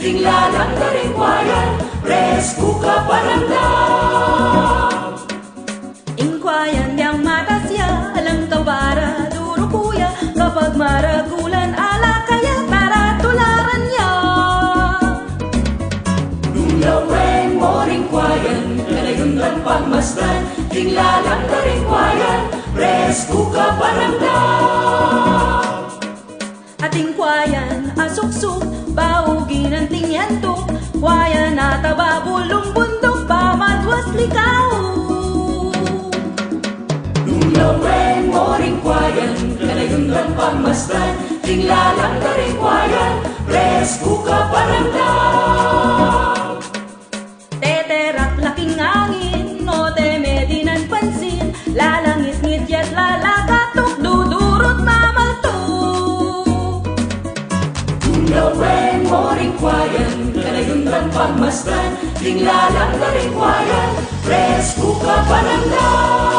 tinglalang daringwayan, presko ka paramdam. Ingkwayan yang mata siya, alang kawara, duro kuya, kapag maragulan, ala kaya para tularan niya. Nulaweng mo ringkwayan, kalayundan pagmasdan, tinglalang daringwayan, presko ka paramdam. Ating kwayan, asuksok, baugin ang tingyanto, kwayan nataba, bulong bundok, pamatwas likaw. Nulaweng mo ringkwayan, kalayundan pagmasdan, tinglalang daringwayan, presko ka paramdam. Teterak laking angin, no teme dinan pansin, lalangis ngityat lalakatok, dudurot mamalto. Nulaweng mo ringkwayan, kalayundan pagmasdan, tinglalang daringwayan, presko ka paramdam.